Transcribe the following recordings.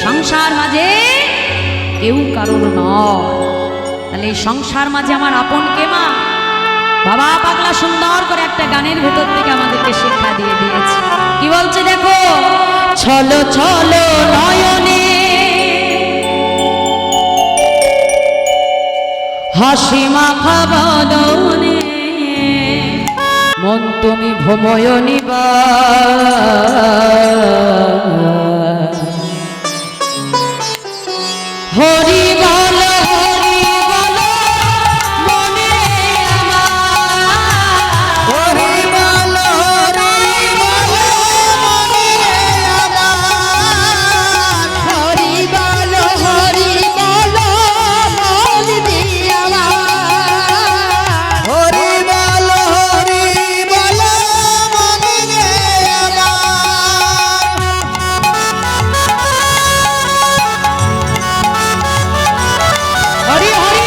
সংসার মাঝে কেউ কারণ নয়। তাহলে এই সংসার মাঝে আমার আপন কে মা? বাবা পাগলা সুন্দর করে একটা গানের ভেতর থেকে আমাদেরকে শিক্ষা দিয়ে দিয়েছে। কি বলছে দেখো, ছলো ছলো নয়নে হাসি মাখা বদনে মন তুমি ভ্রময় নিবা হরি বল হরি বল মনে আমার হরি বল হরি বল মনে আমার হরি বল হরি বল মন দিয়ে আমার হরি বল হরি বল মনে আমার হরি হরি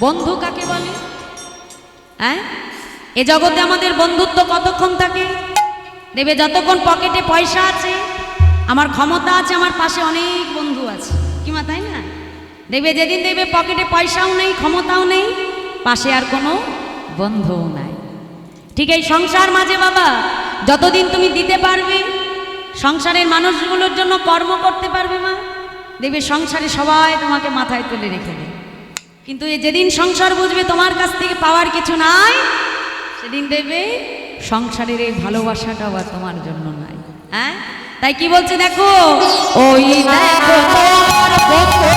বন্ধু কাকে বলে? হ্যাঁ, এ জগতে আমাদের বন্ধুত্ব কতক্ষণ থাকে? দেবে যতক্ষণ পকেটে পয়সা আছে, আমার ক্ষমতা আছে, আমার পাশে অনেক বন্ধু আছে, কি মা তাই না? দেবে যেদিন দেবে পকেটে পয়সাও নেই, ক্ষমতাও নেই, পাশে আর কোনো বন্ধুও নাই। ঠিক এই সংসার মাঝে বাবা যতদিন তুমি দিতে পারবে, সংসারের মানুষগুলোর জন্য কর্ম করতে পারবে মা, দেবে সংসারে সবাই তোমাকে মাথায় তুলে রেখে দেবে। কিন্তু যেদিন সংসার বুঝবে তোমার কাছ থেকে পাওয়ার কিছু নাই, সেদিন দেবে সংসারের এই ভালোবাসাটাও আর তোমার জন্য নাই। হ্যাঁ, তাই কি বলছে দেখো, ওই দেখো তোমার বন্ধু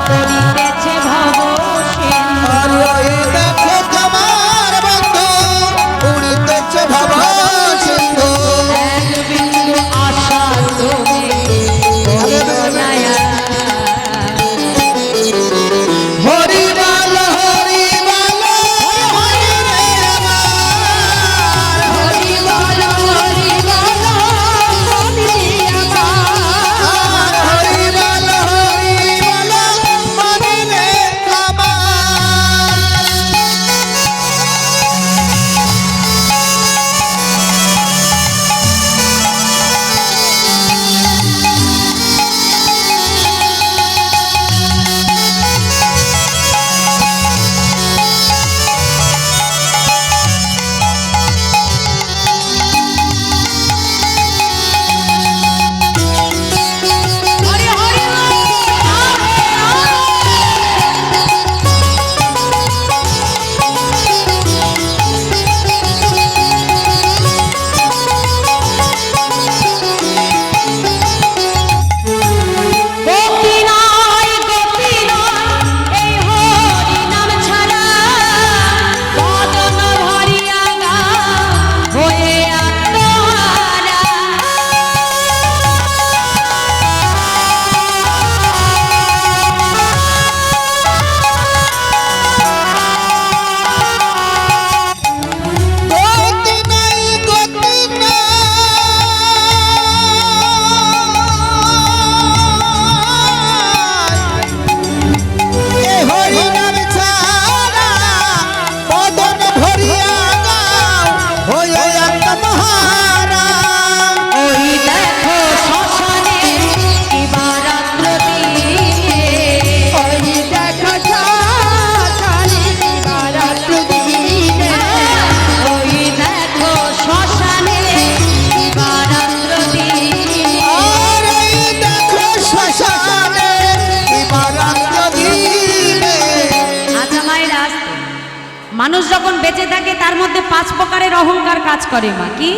করিতেছে ভবসিন্ধু। ওই দেখো তোমার বন্ধু উড়িতেছে ভবসিন্ধু। এক বিন্দু আশা তুমি করিও না আর। হরি বল হরি বল হরি রে আমার হরি বল হরি বল মনে আমার। হরি বল হরি বল মনে রে আমার মানুষ যখন বেঁচে থাকে তার মধ্যে 5 প্রকারের অহংকার কাজ করে মা। কি?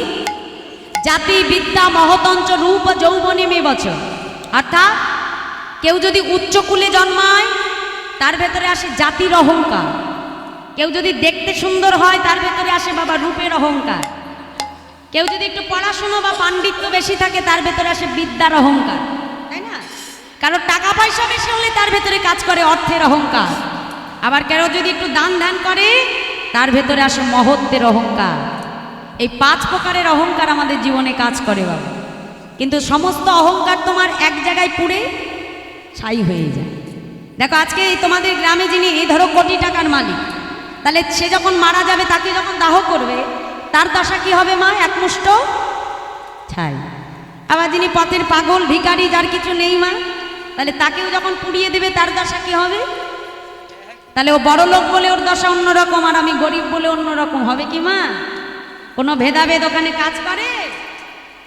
জাতি, বিদ্যা, মহতঞ্চ, রূপ, যৌবনে মে বচন। অর্থাৎ কেউ যদি উচ্চ কুলে জন্মায় তার ভেতরে আসে জাতির অহংকার, কেউ যদি দেখতে সুন্দর হয় তার ভেতরে আসে বাবা রূপের অহংকার, কেউ যদি একটু পড়াশুনো বা পাণ্ডিত্য বেশি থাকে তার ভেতরে আসে বিদ্যার অহংকার, তাই না? কারো টাকা পয়সা বেশি হলে তার ভেতরে কাজ করে অর্থের অহংকার, আবার কেউ যদি একটু দান ধ্যান করে তার ভেতরে আসে মহত্বের অহংকার। এই 5 প্রকারের অহংকার আমাদের জীবনে কাজ করে বাবা। কিন্তু সমস্ত অহংকার তোমার এক জায়গায় পুড়ে ছাই হয়ে যায়। দেখো আজকে এই তোমাদের গ্রামে যিনি এই ধরো কোটি টাকার মালিক, তাহলে সে যখন মারা যাবে তাকে যখন দাহ করবে তার দশা কি হবে মা? একমুষ্ট ছাই। আবার যিনি পথের পাগল ভিখারি যার কিছু নেই মা, তাহলে তাকেও যখন পুড়িয়ে দেবে তার দশা কি হবে? তাহলে ও বড় লোক বলে ওর দশা অন্যরকম আর আমি গরিব বলে অন্যরকম হবে কি মা? কোনো ভেদাভেদ ওখানে কাজ করে?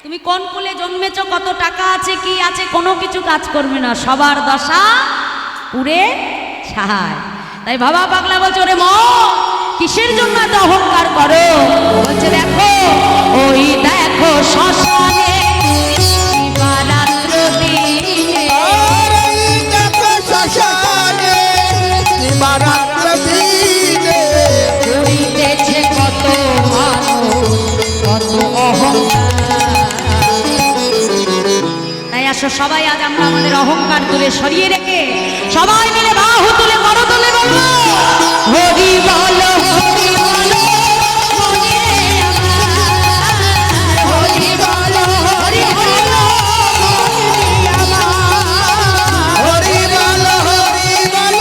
তুমি কোন কুলে জন্মেছ, কত টাকা আছে, কি আছে, কোনো কিছু কাজ করবে না, সবার দশা পুড়ে ছাই। তাই বাবা পাগলা বলছে ওরে মা কিসের জন্য এত অহংকার করো? বলছে দেখো ওই দেখো শ্মশানে দিবারাত্র দিনে, আর এই দেখো শ্মশানে দিবারাত্র দিনে করিতেছে কত মানুষ কত অহংকার। তাই আসো সবাই আজ আমরা আমাদের অহংকার দূরে সরিয়ে রেখে সবাই মিলে বাহু তুলে করো তুলে বলবো হরি বলো হরি বলো হরি রে আমার, হরি বলো হরি বলো হরি আমার, হরি বল হরি বল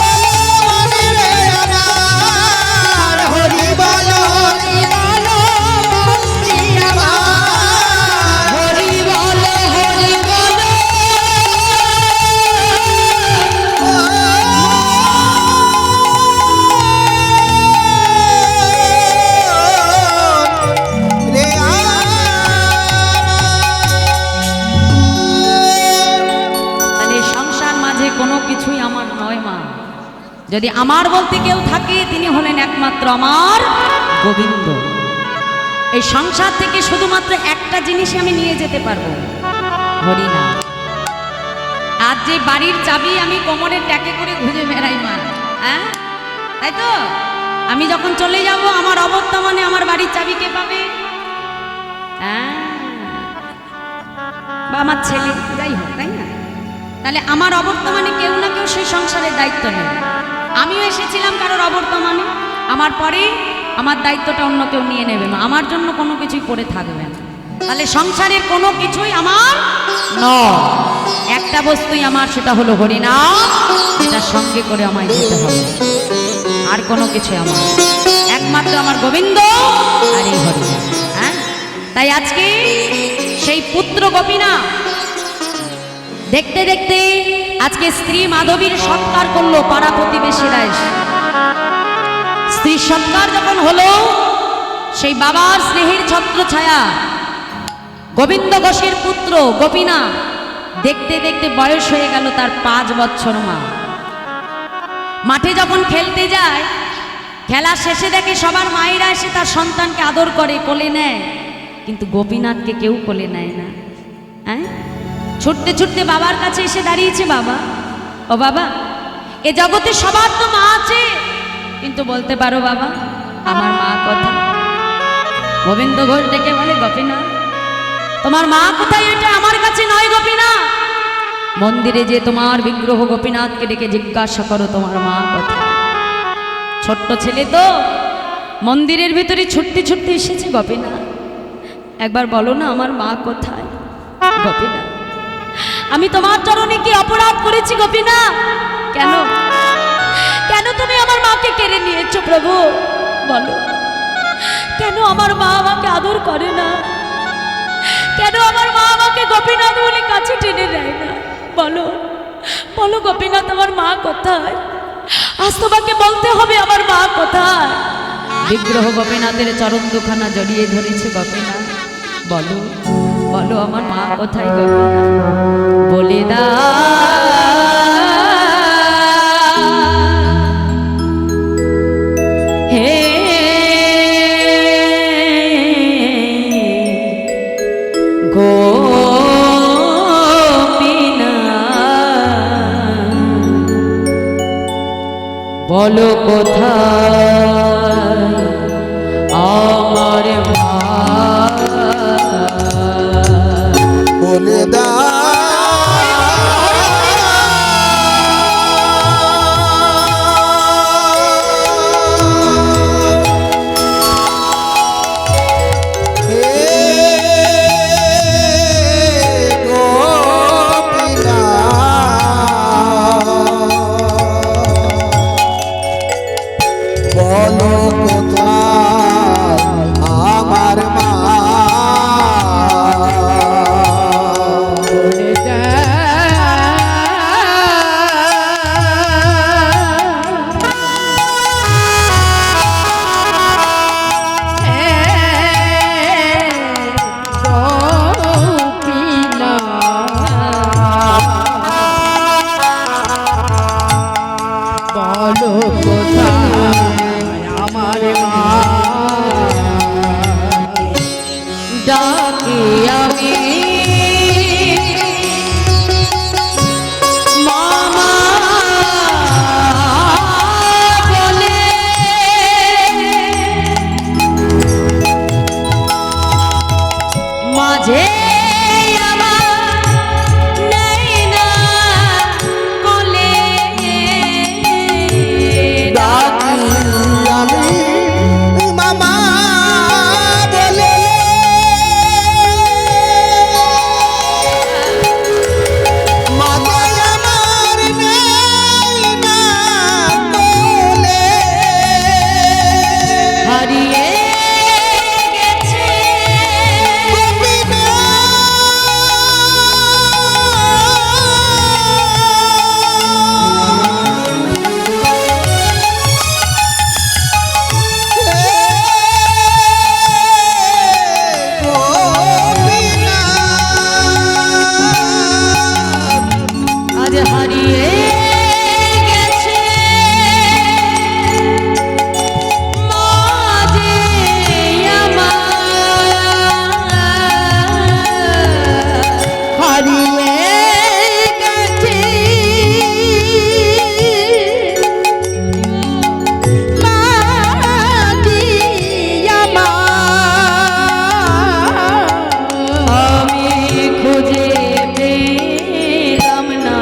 হরি রে আমার, হরি বল হরি বল হরি আমার, হরি বলো হরি বলো। রে তাহলে সংসার মাঝে কোনো কিছুই আমার নয় মা। যদি আমার বলতে কেউ থাকে তিনি হলেন একমাত্র আমার গোবিন্দ। এই সংসার থেকে শুধুমাত্র একটা জিনিসই আমি নিয়ে যেতে পারবো, হরিনাম। আজ যে বাড়ির চাবি আমি কোমরের ট্যাকে করে ঘুরে বেড়াই মা, হ্যাঁ তাই তো? আমি যখন চলে যাব আমার অবর্তমানে আমার বাড়ির চাবি কে পাবে? হ্যাঁ বা আমার ছেলে, যাই হোক, তাই না? তাহলে আমার অবর্তমানে কেউ না কেউ সেই সংসারের দায়িত্ব নেবে। আমিও এসেছিলাম কারোর অবর্তমানে, আমার পরে আমার দায়িত্বটা অন্য কেউ নিয়ে নেবে মা, আমার জন্য কোনো কিছুই পড়ে থাকবে না। তাহলে সংসারের কোনো কিছুই আমার নয়, একটা বস্তুই আমার, সেটা হলো হরিনাম, এটার সঙ্গে করে আমায় যেতে হবে। আর কোনো কিছু আমার একমাত্র আমার গোবিন্দ আর এই হরিনাম। হ্যাঁ তাই আজকে সেই পুত্র গোপীনাথ দেখতে দেখতে আজকে স্ত্রী মাধবীর সৎকার করলো পাড়া প্রতিবেশীরা এসে। স্ত্রীর সৎকার যখন হলো সেই বাবার স্নেহের ছত্র ছায়া গোবিন্দ ঘোষের পুত্র গোপীনাথ দেখতে দেখতে বয়স হয়ে গেল তার 5 বছর মা। মাঠে যখন খেলতে যায় খেলা শেষে দেখে সবার মায়েরা এসে তার সন্তানকে আদর করে, কোলে নেয়, কিন্তু গোপীনাথকে কেউ কোলে নেয় না। হ্যাঁ ছুটতে ছুটতে বাবার কাছে এসে দাঁড়িয়েছে, বাবা ও বাবা এ জগতে সবার তো মা আছে, কিন্তু বলতে পারো বাবা আমার মা কোথায়? গোবিন্দ ঘোষ ডেকে বলে গোপীনাথ তোমার মা কোথায়? এটা আমার কাছে নয় গোপীনাথ, মন্দিরে যে তোমার বিগ্রহ গোপীনাথকে ডেকে জিজ্ঞাসা করো তোমার মা কোথায়। ছোট্ট ছেলে তো মন্দিরের ভিতরে ছুটতে ছুটতে এসেছে, গোপীনাথ একবার বলো না আমার মা কোথায়? গোপীনাথ আমি তোমার চরণে কি অপরাধ করেছি গোপীনাথ? কেন কেন তুমি আমার মাকে কেড়ে নিয়েছো প্রভু? বলো কেন আমার মা আমাকে আদর করে না? কেন আমার মা আমাকে গোপীনাথ বলে কাছে টেনে নেয় না? বলো বলো গোপীনাথ আমার মা কোথায়? আজ তোমাকে বলতে হবে আমার মা কোথায়। বিগ্রহ গোপীনাথের চরণ দুখানা জড়িয়ে ধরেছে, গোপীনাথ বলো বলো আমার মা কোথায় গোপীনাথ? বলে দা হে বলো কোথায় আমার মা বলে বলো কোথায় আমার মা বলে বলো কোথায় আমার মা ডাকি আমি মামা বলে মাঝে আমার নেই না কোলে ডাকি আমি মামা বলে মাঝে আমার নেই না কোলে হারিয়ে গেছে আজ হারিয়ে গেছে মাঝে আমার হারিয়ে গেছে মাটি আমার আমি খুঁজে পেলাম না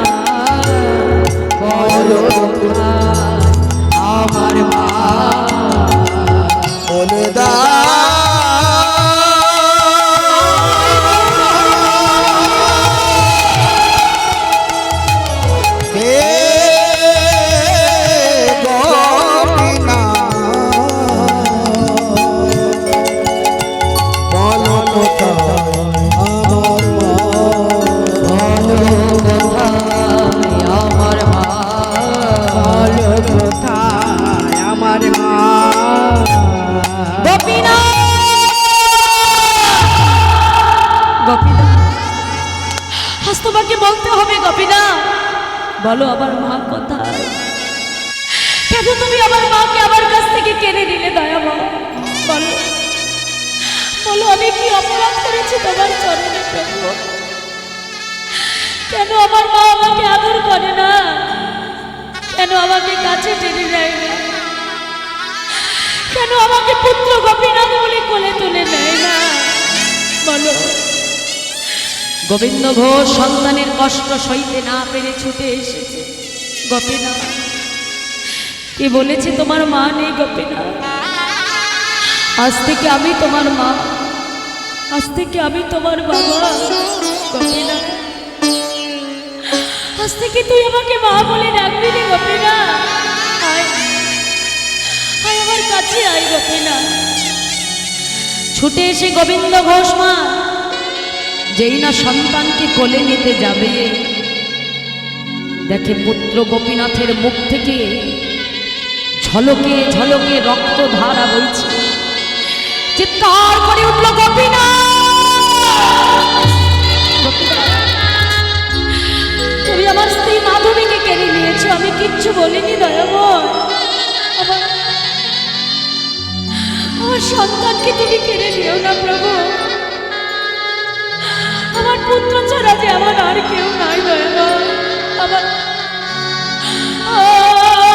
বলো কোথায় আমার মা বলে দা হে গোপীনাথ বলো কোথায় আমার মা বলো কোথায় আমার মা বলো কোথায় আমার মা গোপীনাথ গোপীনাথ আজ তোমাকে বলতে হবে গোপীনাথ বলো আমার মা কোথায় কেন তুমি আমার মাকে আমার কাছ থেকে কেড়ে নিলে দয়ামা বলো বলো আমি কি অপরাধ করেছি তোমার চরণে প্রভু কেন আমার মা আমাকে আদর করে না কেন আমাকে কাছে টেনে নেয় না কেন আমাকে পুত্র গোপীনাথ বলে কোলে তুলে নেয় না বলো গোবিন্দ ঘোষ সন্তানের কষ্ট সইতে না পেরে ছুটে এসেছে গোপীনাথ কে বলেছে তোমার মা নেই গোপীনাথ আজ থেকে আমি তোমার মা আজ থেকে আমি তোমার বাবা গোপীনাথ আজ থেকে তুই আমাকে মা বলে ডাকবি রে গোপীনাথ আয় আয় আমার কাছে আয় গোপীনাথ ছুটে এসে গোবিন্দ ঘোষ মা যেই না সন্তানকে কোলে নিতে যাবে দেখে পুত্র গোপীনাথের মুখ থেকে ঝলকে ঝলকে রক্ত ধারা বইছে চিৎকার করে উঠল গোপীনাথ তুমি আমার স্ত্রী মাধবীকে কেড়ে নিয়েছো আমি কিচ্ছু বলিনি দয়াময় আমার সন্তানকে তুমি কেড়ে নিও না প্রভু আমার পুত্র ছাড়া যে আমার আর কেউ নাই দয়াময়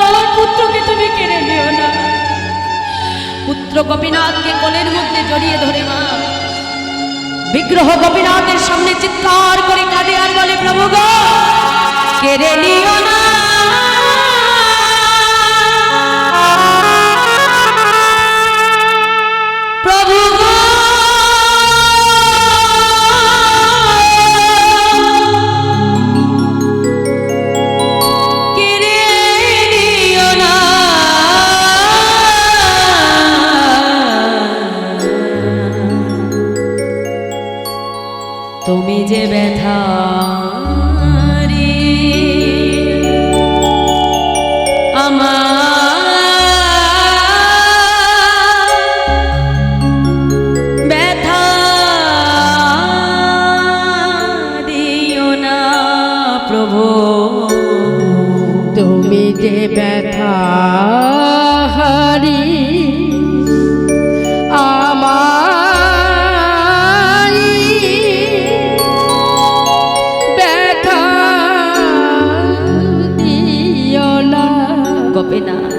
আমার পুত্রকে তুমি কেড়ে নিও না। পুত্র গোপীনাথকে কোলের মধ্যে জড়িয়ে ধরে মা বিগ্রহ গোপীনাথের সামনে চিৎকার করে কাঁদে আর বলে, প্রভু গো কেড়ে নিও না। প্রভু গো কেড়ে নিও না। তুমি যে ব্যথা ব্যথা দিও না প্রভু, তুমি যে ব্যথা হারি আমায় ব্যথা দিও না। গোপীনাথ,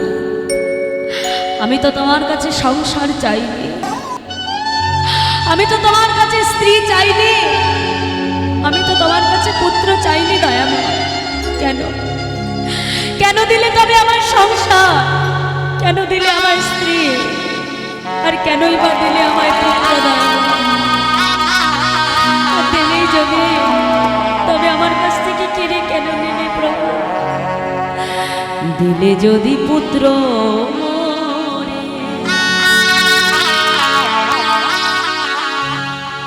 আমি তো তোমার কাছে সংসার চাইনি, আমি তো তোমার কাছে স্ত্রী চাইনি, আমি তো তোমার কাছে পুত্র চাইনি দয়াময়। কেন কেন দিলে তবে আমার সংসার, কেন দিলে আমার স্ত্রী, আর কেনই বা দিলে আমার পুত্র দয়াময়? দিলেই যদি তবে আমার কাছ থেকে কেড়ে কেন নিলে প্রভু? দিলে যদি পুত্র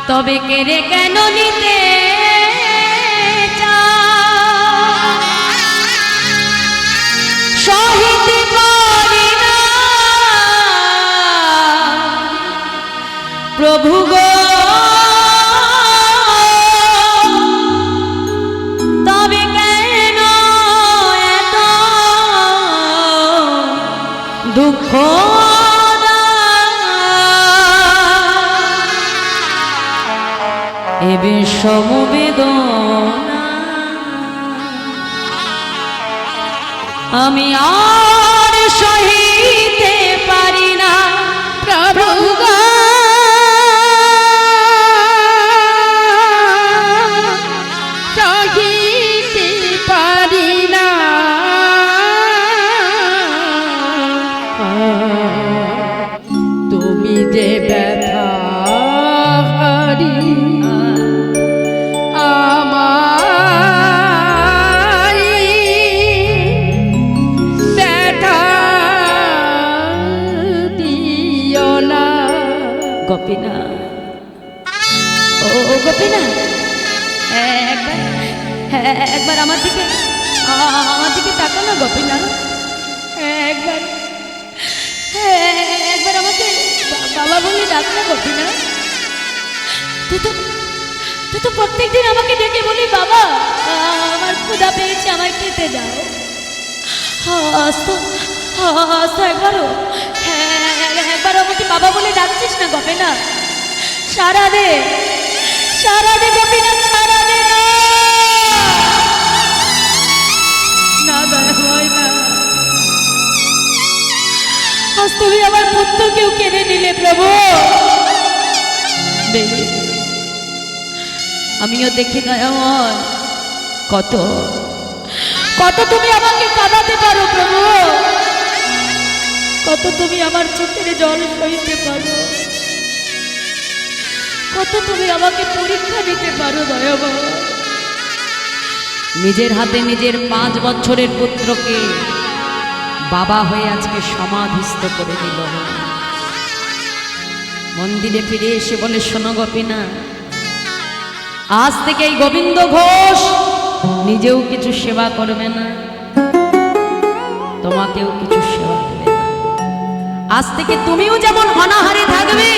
তবে কেড়ে কেন নিতে সহিতে পারি না প্রভু গো, তবে কেন এত দুঃখ এবে সমবেদনা? আমি আর সহিতে পারি না প্রভু গো, সহিতে পারি না। তুমি যে ব্যথা হারি আমায় ব্যথা দিও না। গোপীনাথ, ও গোপীনাথ, একবার আমার দিকে তাকা না গোপীনাথ। একবার একবার আমাকে বাবা বলে ডাক না গোপীনাথ। তুই তো প্রত্যেকদিন আমাকে ডেকে বলি, বাবা আমার ক্ষুধা পেয়েছে, আমায় খেতে দাও। একবার আমাকে বাবা বলে ডাকছিস না গোপীনাথ? সারা দে গোপীনাথ, সারা দে না দয়াময় না। আজ তুমি আমার পুত্রকেও কেড়ে নিলে প্রভু। আমিও দেখি দয়াময়, কত কত তুমি আমাকে কাঁদাতে পারো প্রভু, কত তুমি আমার চোখের জল সইতে পারো, কত তুমি আমাকে পরীক্ষা দিতে পারো দয়াময়। নিজের হাতে নিজের 5 বছরের পুত্রকে বাবা হয়ে আজকে সমাধিস্থ করে দিল। মন্দিরে ফিরে এসে বলে, শোনো গোপীনাথ, আজ থেকে এই গোবিন্দ ঘোষ নিজেও কিছু সেবা করবে না, তোমাকেও কিছু সেবা দেবে না। আজ থেকে তুমিও যেমন অনাহারে থাকবে,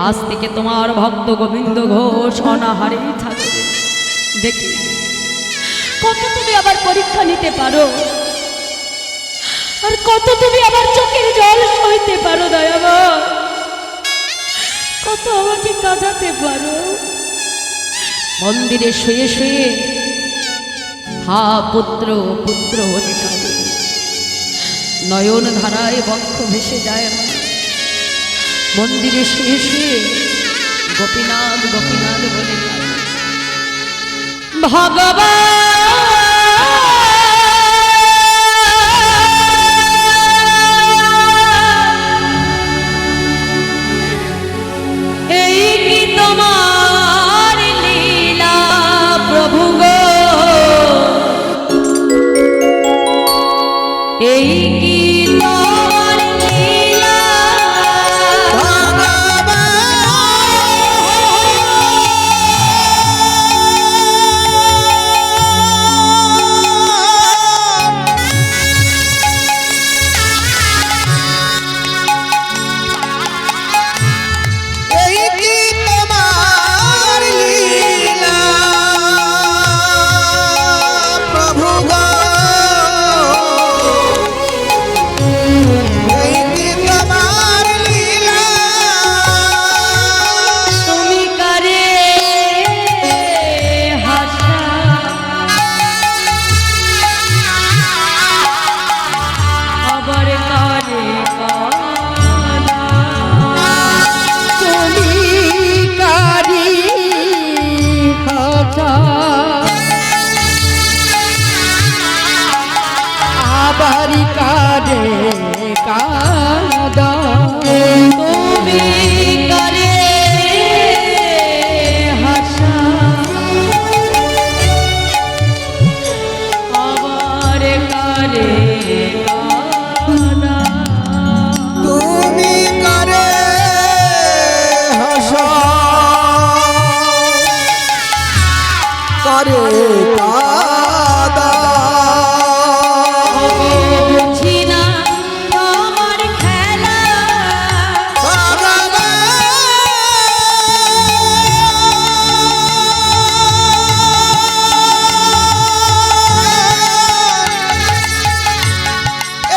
আজ থেকে তোমার ভক্ত গোবিন্দ ঘোষ অনাহারেই থাকবে। দেখি কত তুমি আবার পরীক্ষা নিতে পারো, আর কত তুমি আবার চোখের জল সইতে পারো দয়াময়, কত আমাকে কাঁদাতে পারো। মন্দিরে শুয়ে শুয়ে হা পুত্র পুত্র বলে কাঁদে। নয়ন ধারায় বক্ষ ভেসে যায় আমার। মন্দিরে শুয়ে শুয়ে গোপীনাথ গোপীনাথ বলে ভগবান, এই কি তোমার লীলা প্রভু গো, এই কি তোমার লীলা এই কি তোমার লীলা প্রভু গো, এই কি তোমার লীলা তুমি করে হাসা আবার করে কালা, তুমি কারি হাসা আবার কারে কাদা, তুমি করে হাসা আবার করে কালা, তুমি করে হাসা করে কাদা বুঝি না তোমার খেলা,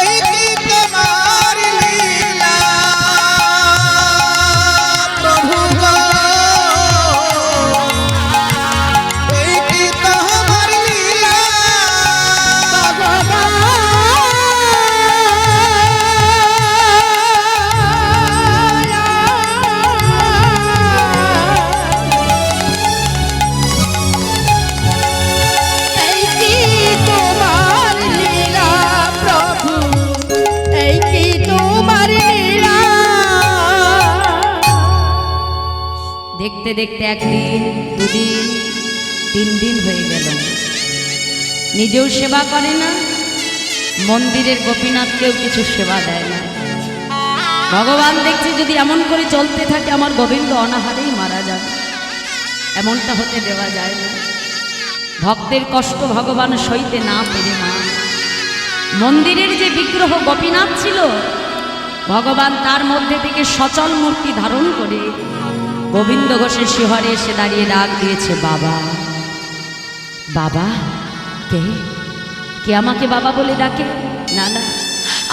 এই কি তোমার লীলা প্রভু গো, এই কি তোমার লীলা এই কি তোমার লীলা প্রভু, এই কি তোমার লীলা। দেখতে দেখতে একদিন দুদিন 3 দিন হয়ে গেল, নিজেও সেবা করে না, মন্দিরের গোপীনাথকেও কিছু সেবা দেয় না। ভগবান দেখছে যদি এমন করে চলতে থাকে আমার গোবিন্দ অনাহারেই মারা যাবে, এমনটা হতে দেওয়া যায় না। ভক্তের কষ্ট ভগবান সইতে না পেরে মা মন্দিরের যে বিগ্রহ গোপীনাথ ছিল, ভগবান তার মধ্যে থেকে সচল মূর্তি ধারণ করে গোবিন্দ ঘোষের শিহরে এসে দাঁড়িয়ে ডাক দিয়েছে, বাবা। বাবা কে? কে আমাকে বাবা বলে ডাকে? না না,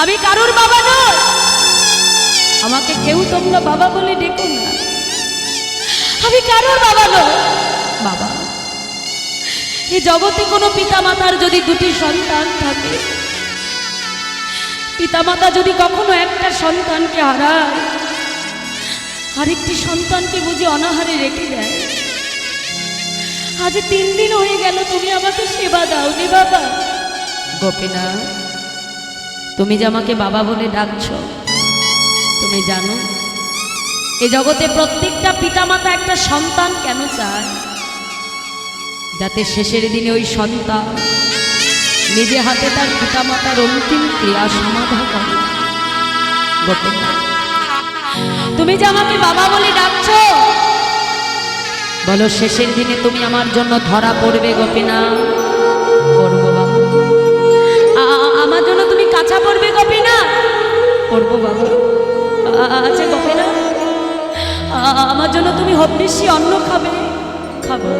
আমি কারুর বাবা নই, আমাকে কেউ তোমরা বাবা বলে ডেকো না, আমি কারুর বাবা নই। বাবা, এই জগতে কোনো পিতামাতার যদি 2টি সন্তান থাকে, পিতামাতা যদি কখনো একটা সন্তানকে হারায়, আরেকটি সন্তানকে বুঝি অনাহারে রেখে দেয়। আজ 3 দিন হয়ে গেল তুমি আমাকে সেবা দাওনি বাবা। গোপীনাথ, তুমি যে আমাকে বাবা বলে ডাকছো, তুমি জানো এ জগতে প্রত্যেকটা পিতামাতা একটা সন্তান কেন চায়? যাতে শেষের দিনে ওই সন্তান নিজে হাতে তার পিতামাতার অন্তিম ক্রিয়া সমাধা করে। গোপীনাথ, তুমি যে আমাকে বাবা বলে ডাকছো, বলো শেষের দিনে তুমি আমার জন্য ধরা পড়বে গোপীনাথ? পড়বো বাবা। আমার জন্য তুমি কাঁচা পড়বে গোপীনাথ? পড়বো বাবা। আচ্ছা গোপীনাথ, আমার জন্য তুমি হবনিশি অন্ন খাবে? খাবো।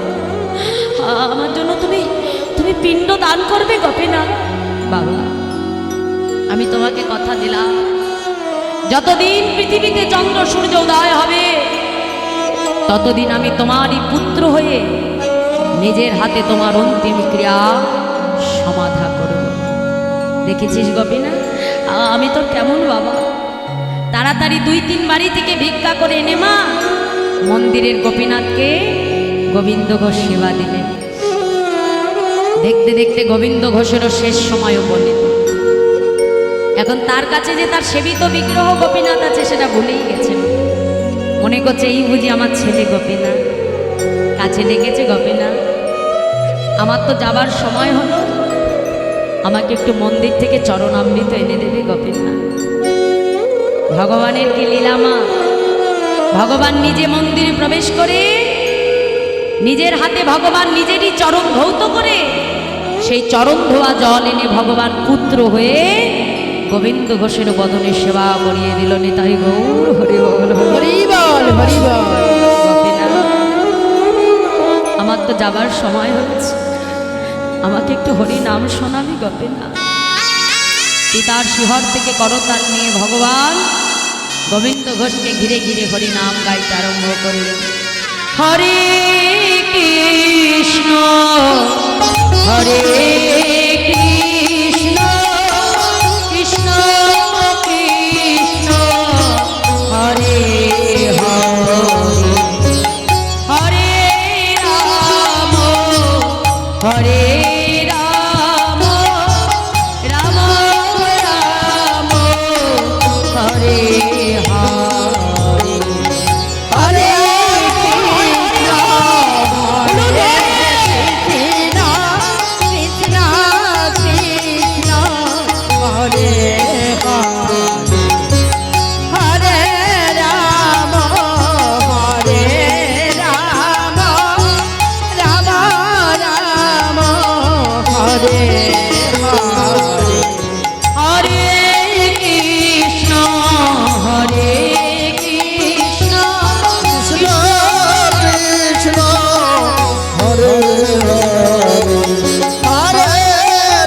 আমার জন্য তুমি তুমি পিণ্ড দান করবে গোপীনাথ? বাবা, আমি তোমাকে কথা দিলাম, যতদিন পৃথিবীতে চন্দ্র সূর্য উদয় হবে ততদিন আমি তোমারই পুত্র হয়ে নিজের হাতে তোমার অন্তিম ক্রিয়া সমাধা করব। দেখেছিস গোপীনাথ, আমি তোর কেমন বাবা, তাড়াতাড়ি 2-3 বাড়ি থেকে ভিক্ষা করে এনে মা মন্দিরের গোপীনাথকে গোবিন্দ ঘোষ সেবা দিলেন। দেখতে দেখতে গোবিন্দ ঘোষেরও শেষ সময় উপনীত। এখন তার কাছে যে তার সেবিত বিগ্রহ গোপীনাথ আছে সেটা ভুলেই গেছেন। মনে করছে এই বুঝি আমার ছেলে গোপীনাথ, কাছে ডেকেছে গোপীনাথ, আমার তো যাবার সময় হলো, আমাকে একটু মন্দির থেকে চরণামৃত এনে দেবে গোপীনাথ। ভগবানের কি লীলামা, ভগবান নিজে মন্দিরে প্রবেশ করে নিজের হাতে ভগবান নিজেরই চরণ ধৌত করে সেই চরণ ধোয়া জল এনে ভগবান পুত্র হয়ে গোবিন্দ ঘোষের বদনে সেবা করিয়ে দিল। নিতাই গৌর হরি বল হরি বল হরি বল। গোপীনাথ, আমার তো যাবার সময় হচ্ছে, আমাকে একটু হরি নাম শোনাবি গোপীনাথ। পিতার শিহর থেকে করতাল নিয়ে ভগবান গোবিন্দ ঘোষকে ঘিরে ঘিরে হরি নাম গাইতে আরম্ভ করলেন। হরে কৃষ্ণ হরে কৃষ্ণ কৃষ্ণ কৃষ্ণ হরে হরে হরে রাম হরে রাম রাম রাম হরে হরে হরে কৃষ্ণ হরে কৃষ্ণ কৃষ্ণ কৃষ্ণ হরে হরে হরে রাম হরে রাম রাম রাম হরে হরে হরে কৃষ্ণ হরে কৃষ্ণ কৃষ্ণ কৃষ্ণ হরে হরে হরে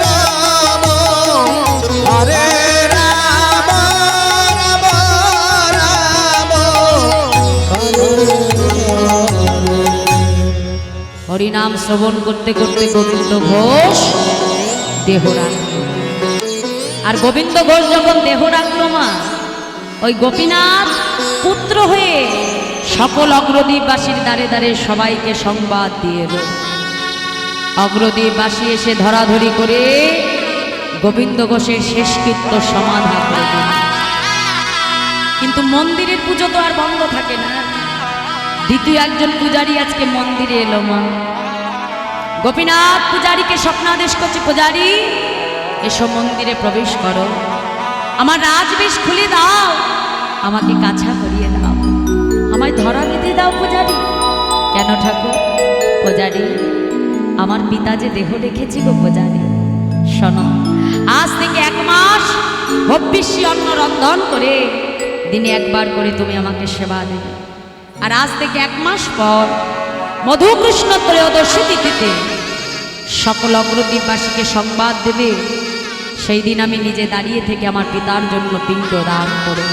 রাম হরে রাম রাম রাম হরিনাম শ্রবণ করতে করতে গোবিন্দ ঘোষ দেহ রাখল। আর গোবিন্দ ঘোষ যখন দেহ রাখলো মা, ওই গোপীনাথ পুত্র হয়ে সকল অগ্রদ্বীপবাসীর দ্বারে দ্বারে সবাইকে সংবাদ দিয়ে এলো। অগ্রদ্বীপবাসী এসে ধরাধরি করে গোবিন্দ ঘোষের শেষকৃত্য সমাধা করে দিল। কিন্তু মন্দিরের পুজো তো আর বন্ধ থাকে না। দ্বিতীয় একজন পূজারী আজকে মন্দিরে এলো মা। গোপীনাথ পূজারীকে স্বপ্নাদেশ করছে, পূজারী এসো মন্দিরে প্রবেশ করো, আমার রাজবেশ খুলে দাও, আমাকে কাছা করিয়ে দাও, আমায় ধরা বেঁধে দাও পূজারী। কেন ঠাকুর? পূজারী আমার পিতা যে দেহ রেখেছি গো পূজারী, শোনো, আজ থেকে 1 মাস হব্বিষ্যি অন্ন রন্ধন করে দিনে একবার করে তুমি আমাকে সেবা দেবে। আর আজ থেকে 1 মাস পর মধুকৃষ্ণ ত্রয়োদশী তিথিতে সকল অগ্রদ্বীপবাসীকে সংবাদ দেবে, সেই দিন আমি নিজে দাঁড়িয়ে থেকে আমার পিতার জন্য পিণ্ড দান করব।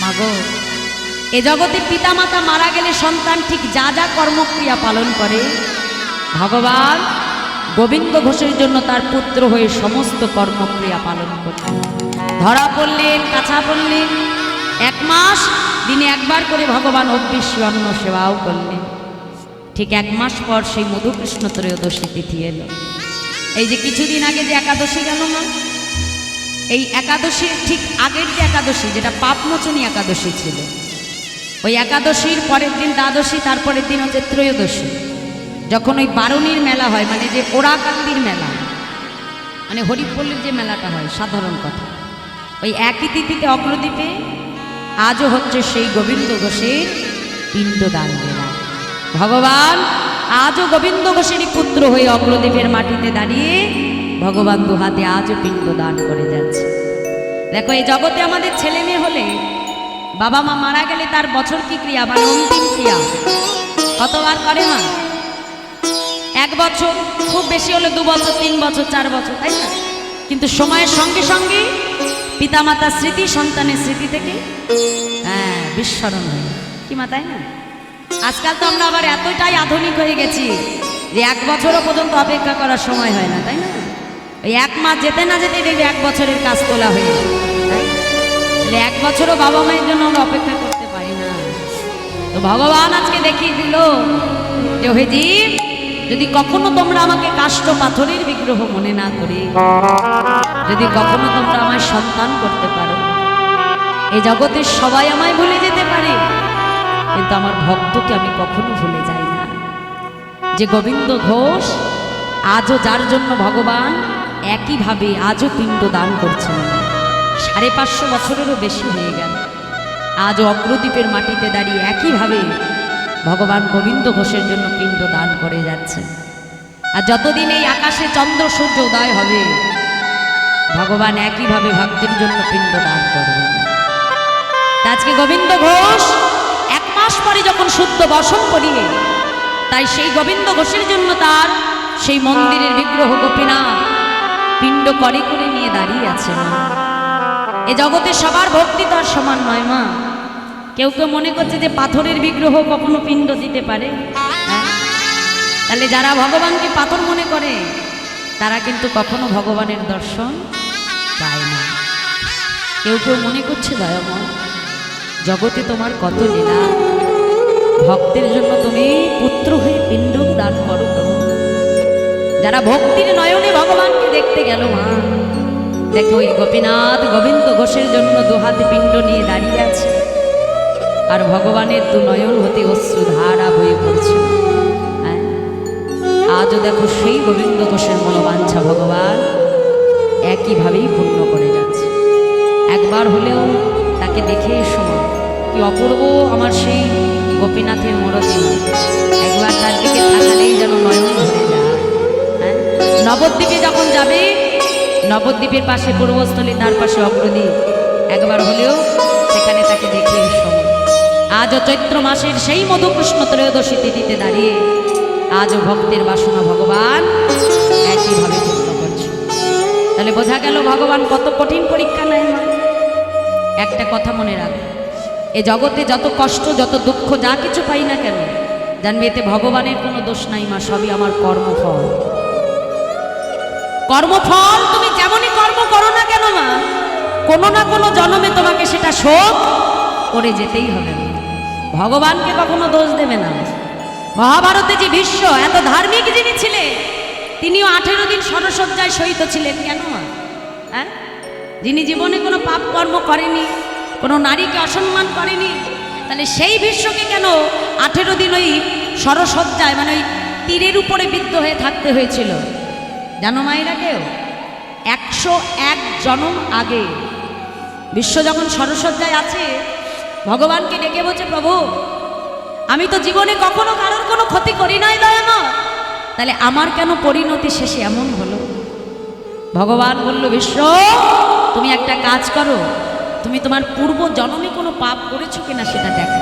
মাগো, এ জগতে পিতামাতা মারা গেলে সন্তান ঠিক যা যা কর্মক্রিয়া পালন করে, ভগবান গোবিন্দ ঘোষের জন্য তার পুত্র হয়ে সমস্ত কর্মক্রিয়া পালন করলেন। ধরা পড়লেন, কাছা পড়লেন, 1 মাস দিনে একবার করে ভগবান হব্বিষ্যি অন্ন সেবাও করলেন। ঠিক 1 মাস পর সেই মধুকৃষ্ণ ত্রয়োদশী তিথি এলো। এই যে কিছুদিন আগে যে একাদশী গেল না, এই একাদশীর ঠিক আগের যে একাদশী, যেটা পাপমোচনী একাদশী ছিল, ওই একাদশীর পরের দিন দ্বাদশী, তারপরের দিন হচ্ছে ত্রয়োদশী। যখন ওই বারুণীর মেলা হয়, মানে যে ওড়াকান্দির মেলা, মানে হরিপল্লীর যে মেলাটা হয়, সাধারণ কথা, ওই একই তিথিতে অগ্রদ্বীপে আজও হচ্ছে সেই গোবিন্দ ঘোষের পিণ্ডদান মেলা। ভগবান আজও গোবিন্দ ঘোষেরই পুত্র হয়ে অগ্রদ্বীপের মাটিতে দাঁড়িয়ে ভগবান দুহাতে আজও পিণ্ডদান করে যাচ্ছে। দেখো, এই জগতে আমাদের ছেলে মেয়ে হলে, বাবা মা মারা গেলে তার বছর কি ক্রিয়া, মানে অন্তিম ক্রিয়া কতবার করে মা? 1 বছর, খুব বেশি হলে 2 বছর, 3 বছর, 4 বছর, তাই না? কিন্তু সময়ের সঙ্গে সঙ্গে পিতামাতার স্মৃতি সন্তানের স্মৃতি থেকে বিস্মরণ হয় কি মা, তাই না? আজকাল তো আমরা আবার এতটাই আধুনিক হয়ে গেছি যে 1 বছরও পর্যন্ত অপেক্ষা করার সময় হয় না, তাই না? ওই 1 মাস যেতে না যেতে দেখবে 1 বছরের কাজ তোলা হয়ে যায়। হ্যাঁ? তাহলে 1 বছরও বাবা মায়ের জন্য আমরা অপেক্ষা করতে পারি না। তো ভগবান আজকে দেখিয়ে দিল যে হে জীব, যদি কখনো তোমরা আমাকে কাষ্ঠ পাথরের বিগ্রহ মনে না করে, যদি কখনো তোমরা আমায় সন্তান করতে পারো, এই জগতের সবাই আমায় ভুলে যেতে পারে, কিন্তু আমার ভক্তকে আমি কখনো ভুলে যাই না। যে গোবিন্দ ঘোষ আজও, যার জন্য ভগবান একইভাবে আজও পিণ্ড দান করছেন, 550 বছরেরও বেশি হয়ে গেল, আজও অগ্রদ্বীপের মাটিতে দাঁড়িয়ে একইভাবে ভগবান গোবিন্দ ঘোষের জন্য পিণ্ড দান করে যাচ্ছে। আর যতদিন এই আকাশে চন্দ্র সূর্য উদয় হবে, ভগবান একইভাবে ভক্তের জন্য পিণ্ড দান করবেন। আজকে গোবিন্দ ঘোষ 1 মাস পরে যখন শুদ্ধ বসন করিয়ে, তাই সেই গোবিন্দ ঘোষের জন্য তার সেই মন্দিরের বিগ্রহ গোপীনাথ পিণ্ড করে করে নিয়ে দাঁড়িয়ে আছে। মা, এ জগতে সবার ভক্তি তো আর সমান নয় মা। কেউ কেউ মনে করছে যে পাথরের বিগ্রহ কখনো পিণ্ড দিতে পারে। হ্যাঁ? তাহলে যারা ভগবানকে পাথর মনে করে তারা কিন্তু কখনো ভগবানের দর্শন পায় না। কেউ কেউ মনে করছে দয়াময়, জগতে তোমার কত লীলা, ভক্তের জন্য তুমি পুত্র হয়ে পিণ্ড দান করো প্রভু। যারা ভক্তির নয়নে ভগবানকে দেখতে গেল মা, দেখো এই গোপীনাথ গোবিন্দ ঘোষের জন্য দুহাতে পিণ্ড নিয়ে দাঁড়িয়ে আছে, আর ভগবানের দু নয়ন হতে অশ্রুধারা বয়ে পড়ছে। হ্যাঁ, আজও দেখো সেই গোবিন্দ ঘোষের মনোবাঞ্ছা ভগবান একইভাবেই পূর্ণ করে যাচ্ছে। একবার হলেও তাকে দেখে এসো, কি অপূর্ব আমার সেই গোপীনাথের মূরতি, একবার তার দিকে তাকালেই যেন নয়ন ভরে যায়। হ্যাঁ, নবদ্বীপে যখন যাবে, নবদ্বীপের পাশে পূর্বস্থলী, তার পাশে অগ্রদ্বীপ, একবার হলেও সেখানে তাকে দেখে এসো। আজও চৈত্র মাসের সেই মধুকৃষ্ণ ত্রয়োদশী তিথিতে দাঁড়িয়ে আজও ভক্তের বাসনা ভগবান একইভাবে পূর্ণ করছে। তাহলে বোঝা গেল ভগবান কত কঠিন পরীক্ষা নেয়। একটা কথা মনে রাখ, এ জগতে যত কষ্ট, যত দুঃখ, যা কিছু পাই না কেন, জানবে এতে ভগবানের কোনো দোষ নাই মা, সবই আমার কর্মফল। কর্মফল তুমি যেমনই কর্ম করো না কেন মা, কোনো না কোনো জন্মে তোমাকে সেটা শোধ করে যেতেই হবে। ভগবানকে কখনো দোষ দেবে না। মহাভারতে যে ভীষ্ম এত ধার্মিক যিনি ছিলেন, তিনিও 18 দিন শরশয্যায় শয়িত ছিলেন কেন মা? হ্যাঁ, যিনি জীবনে কোনো পাপ কর্ম করেনি, কোনো নারীকে অসম্মান করেনি, তাহলে সেই ভীষ্মকে কেন 18 দিন ওই শরশয্যায়, মানে ওই তীরের উপরে বিদ্ধ হয়ে থাকতে হয়েছিল জানো মায়েরা? কেউ 101 জন্ম আগে বিশ্ব যখন শরশয্যায় আছে, ভগবানকে ডেকে বলছে, প্রভু আমি তো জীবনে কখনো কারোর কোনো ক্ষতি করি নাই দয়াময়, তাহলে আমার কেন পরিণতি শেষে এমন হলো? ভগবান বলল, বিশ্ব তুমি একটা কাজ করো, তুমি তোমার পূর্ব জন্মে কোনো পাপ করেছো কিনা সেটা দেখো।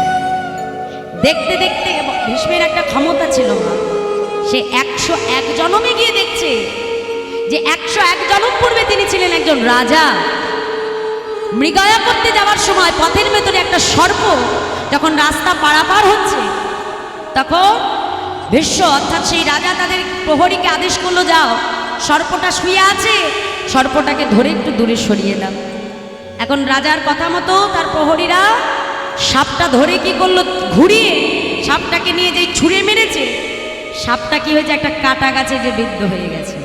দেখতে দেখতে ভীষ্মের একটা ক্ষমতা ছিল মা, সে 101 জন্মে গিয়ে দেখছে যে 101 জন্ম পূর্বে তিনি ছিলেন একজন রাজা। মৃগয়া করতে যাওয়ার সময় পথের ভেতরে একটা সর্প যখন রাস্তা পারাপার হচ্ছে, তখন ভীষ্ম অর্থাৎ সেই রাজা তাদের প্রহরীকে আদেশ করলো, যাও সর্পটা শুয়ে আছে, সর্পটাকে ধরে একটু দূরে সরিয়ে দাও। এখন রাজার কথা মতো তার প্রহরীরা সাপটা ধরে কি করলো, ঘুরিয়ে সাপটাকে নিয়ে যেই ছুঁড়ে মেরেছে, সাপটা কি হয়েছে, একটা কাটা গাছে যে বিদ্ধ হয়ে গেছে।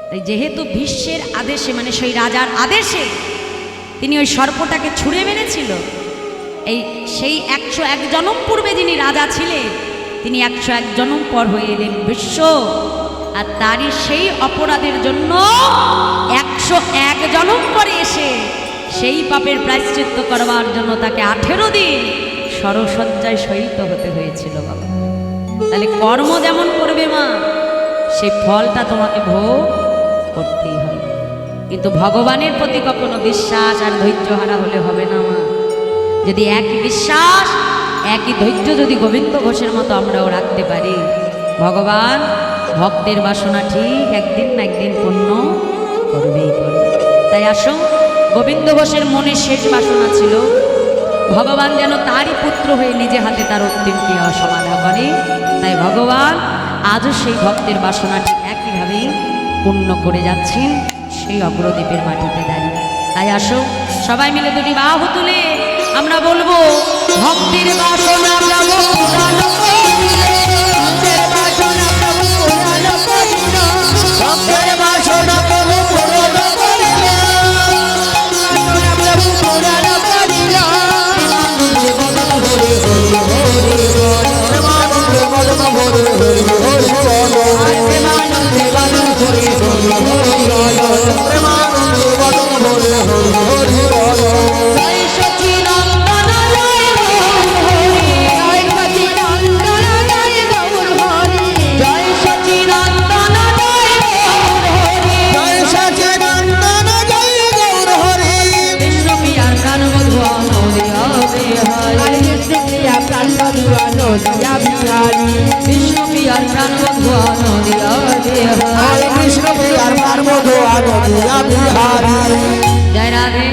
তাই যেহেতু ভীষ্মের আদেশে, মানে সেই রাজার আদেশে তিনি ওই সর্পটাকে ছুঁড়ে মেরেছিল, সেই 101 জন্ম পূর্বে যিনি রাজা ছিলেন, তিনি 101 জন্ম পর হয়ে এলেন ভীষ্ম, আর তারই সেই অপরাধের জন্য 101 জন্ম পরে এসে সেই পাপের প্রায়শ্চিত্ত করবার জন্য তাকে 18 দিন শরশয্যায় শয়িত হতে হয়েছিল বাবা। তাহলে কর্ম যেমন করবে মা, সেই ফলটা তোমাকে ভোগ করতেই হবে। কিন্তু ভগবানের প্রতি কখনো বিশ্বাস আর ধৈর্য হারা হলে হবে না মা। যদি একই বিশ্বাস, একই ধৈর্য যদি গোবিন্দ ঘোষের মতো আমরাও রাখতে পারি, ভগবান ভক্তের বাসনা ঠিক একদিন না একদিন পূর্ণ করবেই করবে। তাই আসো, গোবিন্দ ঘোষের মনে শেষ বাসনা ছিল ভগবান যেন তারই পুত্র হয়ে নিজে হাতে তার অন্তিম ক্রিয়া সমাধা করে। তাই ভগবান আজও সেই ভক্তের বাসনা ঠিক একইভাবেই পূর্ণ করে যাচ্ছেন সেই অগ্রদ্বীপের মাটিতে দাঁড়িয়ে। তাই আসো সবাই মিলে দুটি বাহু তুলে আমরা বলবো, ভক্তির বাসনা প্রভু পূরণ করিলে, ভক্তের বাসনা প্রভু পূরণ করিল, ভক্তের বাসনা প্রভু পূরণ করিলে, বাসনা প্রভু পূরণ করিল। প্রেমানন্দে মদন ভরে হরি হরি বল, প্রেমানন্দে বদন করে হরি হরি বল। প্রেমানন্দে মদন ভরে হরি হরি বল। জয় সচিনন্দন জয় গৌর হরি, জয় সচিনন্দন জয় গৌর হরি, জয় সচিনন্দন জয় গৌর হরি। জয় সচিদানন্দ জয় গৌর হরি, বিষ্ণু পিয়ার প্রাণ বধুয়া নদিয়া বিহারী, হরে কৃষ্ণ প্রিয়া প্রাণ বধুয়া নদিয়া বিহারী, বিষ্ণু পিয়ার প্রাণ বধুয়া নদিয়া বিহারী। হরে কৃষ্ণ প্রিয়ার প্রাণ বধুয়া নদিয়া বিহারী। জয় রাধে।